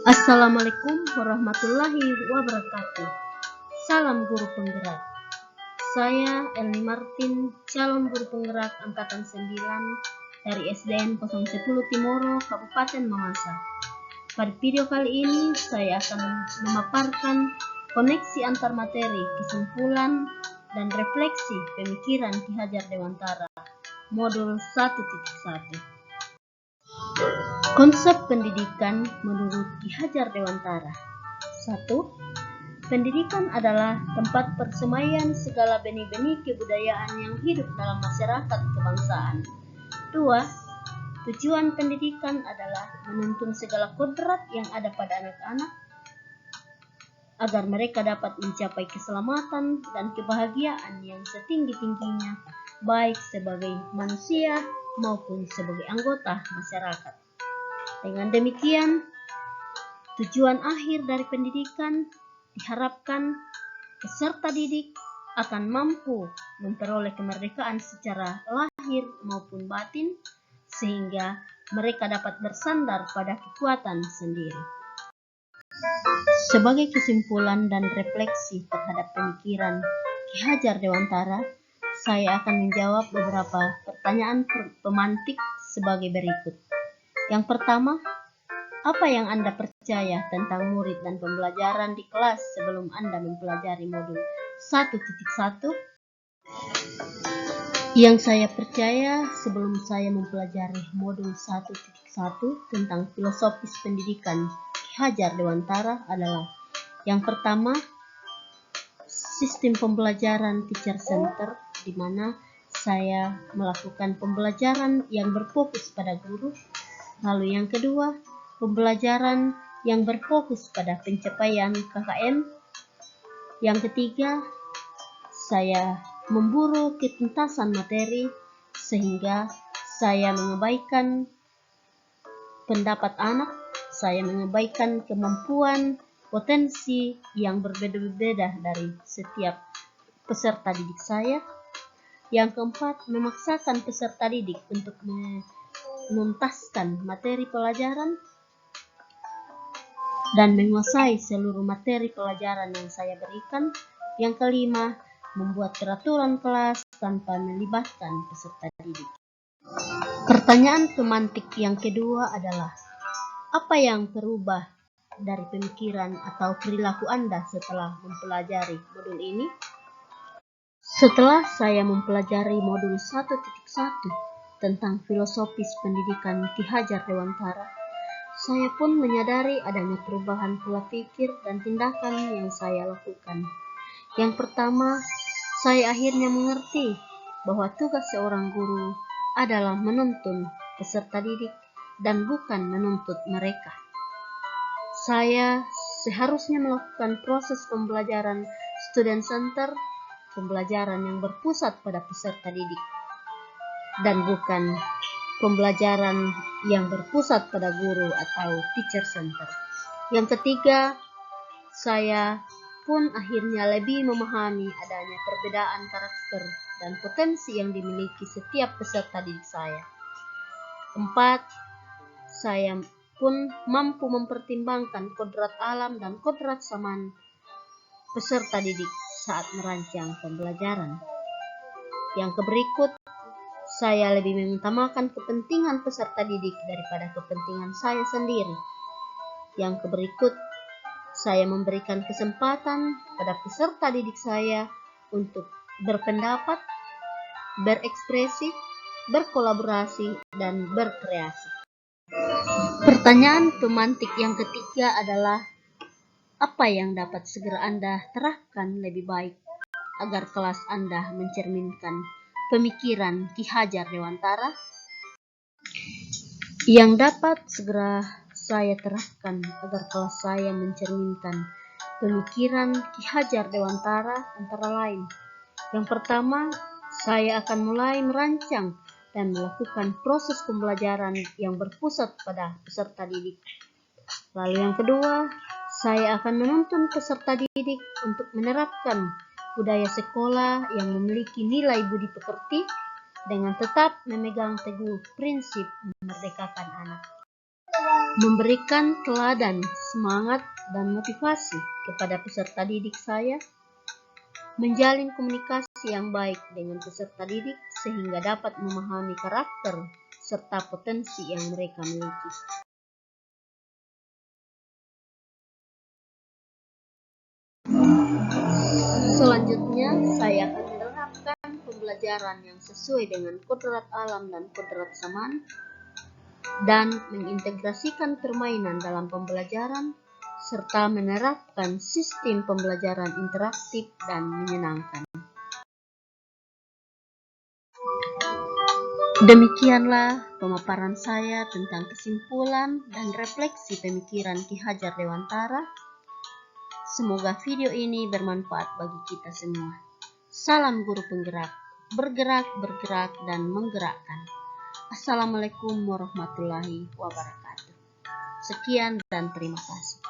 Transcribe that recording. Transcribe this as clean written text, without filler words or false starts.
Assalamualaikum warahmatullahi wabarakatuh. Salam guru penggerak. Saya Elni Martin, calon guru penggerak angkatan 9 dari SDN 010 Timoro, Kabupaten Mamasa. Pada video kali ini saya akan memaparkan koneksi antar materi, kesimpulan, dan refleksi pemikiran Ki Hajar Dewantara, modul 1.1. Konsep pendidikan menurut Ki Hajar Dewantara. 1. Pendidikan adalah tempat persemaian segala benih-benih kebudayaan yang hidup dalam masyarakat kebangsaan. 2. Tujuan pendidikan adalah menuntun segala kodrat yang ada pada anak-anak agar mereka dapat mencapai keselamatan dan kebahagiaan yang setinggi-tingginya, baik sebagai manusia maupun sebagai anggota masyarakat. Dengan demikian, tujuan akhir dari pendidikan diharapkan peserta didik akan mampu memperoleh kemerdekaan secara lahir maupun batin, sehingga mereka dapat bersandar pada kekuatan sendiri. Sebagai kesimpulan dan refleksi terhadap pemikiran Ki Hajar Dewantara, saya akan menjawab beberapa pertanyaan pemantik sebagai berikut. Yang pertama, apa yang Anda percaya tentang murid dan pembelajaran di kelas sebelum Anda mempelajari modul 1.1? Yang saya percaya sebelum saya mempelajari modul 1.1 tentang filosofis pendidikan Ki Hajar Dewantara adalah: yang pertama, sistem pembelajaran teacher center, di mana saya melakukan pembelajaran yang berfokus pada guru. Lalu yang kedua, pembelajaran yang berfokus pada pencapaian KKM. Yang ketiga, saya memburu ketuntasan materi sehingga saya mengabaikan pendapat anak, saya mengabaikan kemampuan potensi yang berbeda-beda dari setiap peserta didik saya. Yang keempat, memaksakan peserta didik untuk menuntaskan materi pelajaran dan menguasai seluruh materi pelajaran yang saya berikan. Yang kelima, membuat peraturan kelas tanpa melibatkan peserta didik. Pertanyaan pemantik yang kedua adalah: apa yang berubah dari pemikiran atau perilaku Anda setelah mempelajari modul ini? Setelah saya mempelajari modul 1.1 tentang filosofis pendidikan Ki Hajar Dewantara, saya pun menyadari adanya perubahan pola pikir dan tindakan yang saya lakukan. Yang pertama, saya akhirnya mengerti bahwa tugas seorang guru adalah menuntun peserta didik dan bukan menuntut mereka. Saya seharusnya melakukan proses pembelajaran student center, pembelajaran yang berpusat pada peserta didik, dan bukan pembelajaran yang berpusat pada guru atau teacher center. Yang ketiga, saya pun akhirnya lebih memahami adanya perbedaan karakter dan potensi yang dimiliki setiap peserta didik saya. 4. Saya pun mampu mempertimbangkan kodrat alam dan kodrat saman peserta didik saat merancang pembelajaran. Yang berikut, saya lebih mengutamakan kepentingan peserta didik daripada kepentingan saya sendiri. Yang berikut, saya memberikan kesempatan pada peserta didik saya untuk berpendapat, berekspresi, berkolaborasi, dan berkreasi. Pertanyaan pemantik yang ketiga adalah: apa yang dapat segera Anda terapkan lebih baik agar kelas Anda mencerminkan pemikiran Ki Hajar Dewantara? Yang dapat segera saya terapkan agar kelas saya mencerminkan pemikiran Ki Hajar Dewantara antara lain: yang pertama, saya akan mulai merancang dan melakukan proses pembelajaran yang berpusat pada peserta didik. Lalu yang kedua, saya akan menuntun peserta didik untuk menerapkan budaya sekolah yang memiliki nilai budi pekerti dengan tetap memegang teguh prinsip memerdekakan anak. memberikan teladan, semangat, dan motivasi kepada peserta didik saya, menjalin komunikasi yang baik dengan peserta didik sehingga dapat memahami karakter serta potensi yang mereka miliki. Selanjutnya, saya akan menerapkan pembelajaran yang sesuai dengan kodrat alam dan kodrat zaman, dan mengintegrasikan permainan dalam pembelajaran, serta menerapkan sistem pembelajaran interaktif dan menyenangkan. Demikianlah pemaparan saya tentang kesimpulan dan refleksi pemikiran Ki Hajar Dewantara. Semoga video ini bermanfaat bagi kita semua. Salam guru penggerak, bergerak, dan menggerakkan. Assalamualaikum warahmatullahi wabarakatuh. Sekian dan terima kasih.